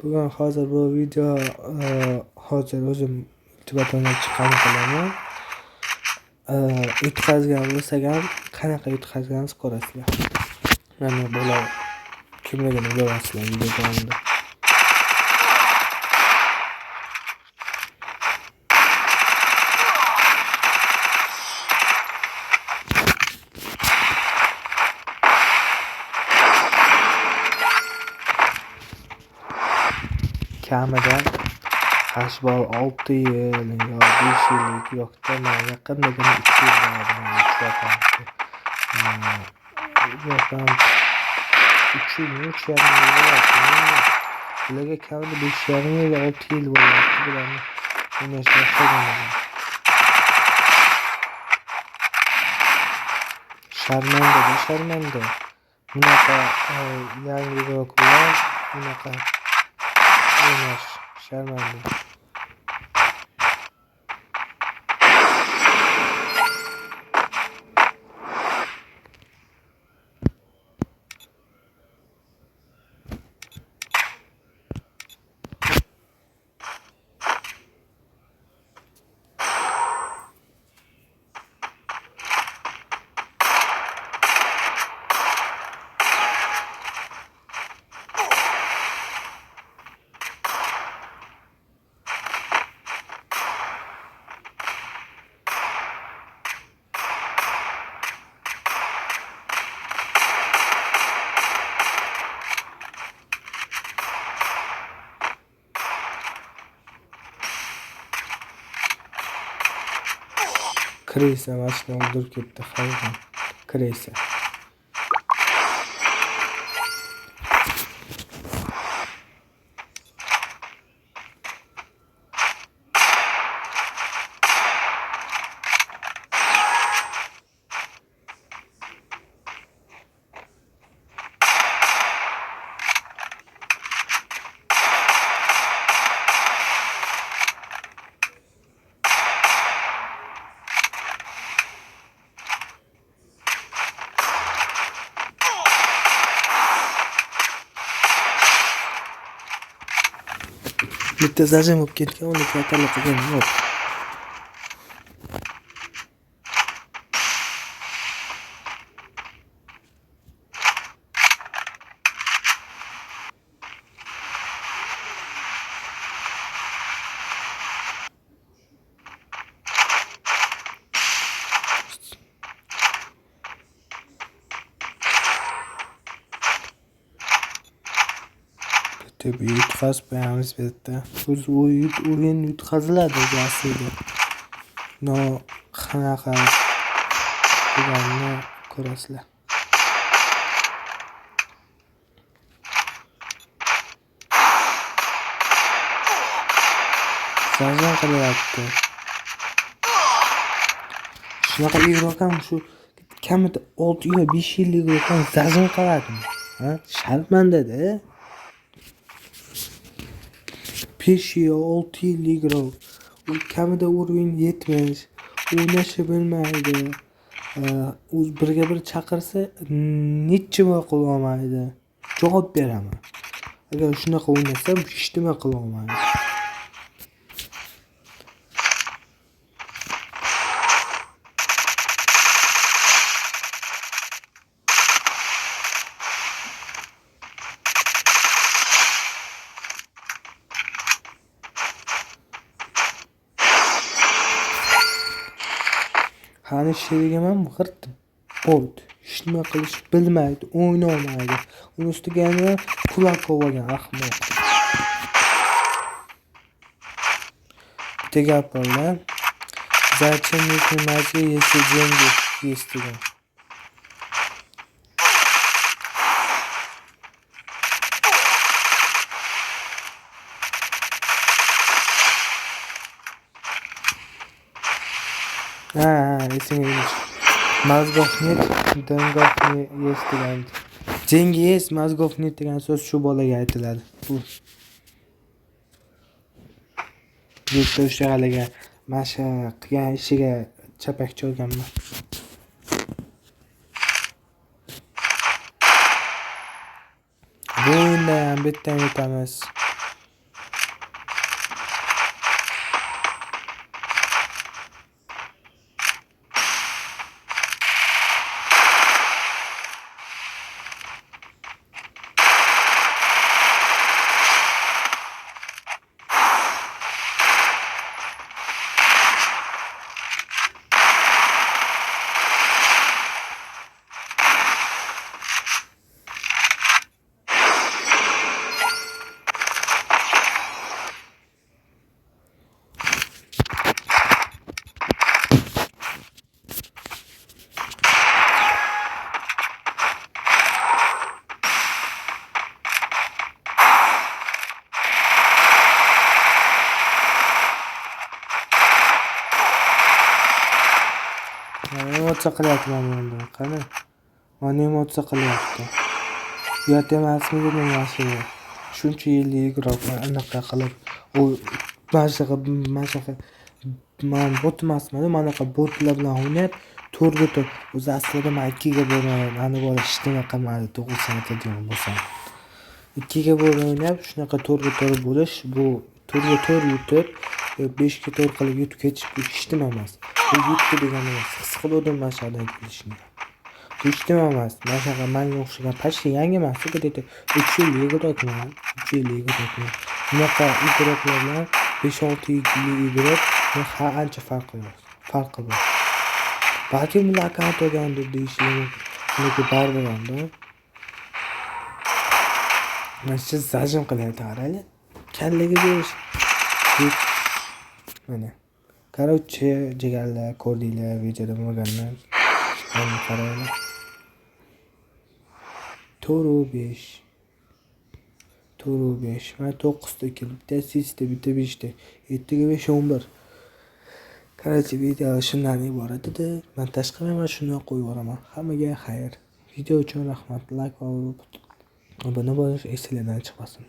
Bugun hozir bu video hozir o'zim YouTube'dan chiqqan qilaman. Yutqazgan bo'lsak ham qanaqa yutqazganimizni ko'rasizlar. Mana bular kimligini ko'rasizlar videoda. Kamida hashbol 6 yil yo 5 yillik yo'qda yaqindagina 2 yil yo'qdan 3 yil 3,5 yil bularga kamida 5,5 yil 6 yil bo'lyapti bularni o'ynashga boshlaganlar. Sharmanda bunaqa yangiroq bilan bunaqa o'ynash sharmanda. Kreysa mashina o'ldirib ketdi hayvon. Kreysa. Bitta zajim bo'lib ketgan, uni qaytarib qilganim yo'q. Tabii yutqazmaymiz bu yerda. O'zi o'yin yutqaziladi aslida. No qanaqa deganini ko'rasizlar. Sajjan qilyapti. Shunaqa yurokam shu kamida 6 yo 5 yillik yurokam sajjan qiladimi? Ha? Sharmanda-da. 5 yo 6 yillik yurok. U kamida o'rin yetmish. O'ynashi bilmaydi. O'z birga bir chaqirsa necha qila olmaydi. Javob beraman. Agar shunaqa o'ynasam hech nima qila olmaydi. Hani sherigim g'irt bo'ldi. Hech nima qilish bilmaydi, o'yna olmaydi. Uni ustiga yana kulak olgan ahmoq. Bitta gap bor-da. Zachем nimaga yesajang deb eshitdim. Esingizda. Mozgov net, dangov yes degan. Jengi yes, mozgov net degan so'z shu bolaga aytiladi. Yurtda o'sha masha qilgan ishiga chapak cholganman. Bu o'yinda ham bitta yutamiz. animatsiya qilyapman endi. Qani? Animatsiya qilyapti. Uyat emasmidi nimasi? Shuncha yillik igroqman anaqa qilib, u mashqa men bot emasman, manaqa botlar bilan o'ynab, to'rga o'zi aslida men 2 ga bo'lmayman. Ani bola hech nima qilmadi, to'g'risini aytadigan bo'lsam. 2 ga bo'lib o'ynab, shunaqa to'rga bo'lish, bu to'rga yutib, 5 ga qilib yutib ketish bu hech nima emas. Bu yutdi degani emas. His qildim mana shu yerda aytilishini. Hech nima emas. Mashqa menga o'xshagan pashta yangi emas, bu yerda 3 yillik igroqman. 3 yillik igroqman. Bunaqa igroqlar bilan 5-6 yillik igroq ancha farqi bor. Balki bular akkaunt olgandir deyishim, lekin baribir ham-da. Mana shu zajim qilyapti, qaranglar. Kallaga berish. Mana. Короче, jigarlar, ko'rdinglar, videoda bo'lganlar. Mana qaranglar. 4-5. Mana 9 ta keldi. Bitta 8 ta, bitta 5 ta. 7 ga 5 11. Короче, video shundan iborat edi. Men tashqariga mana shunday qo'yib yuboraman. Hammaga xayr. Video uchun rahmat. Like va obuna bo'lish esingizdan chiqmasin.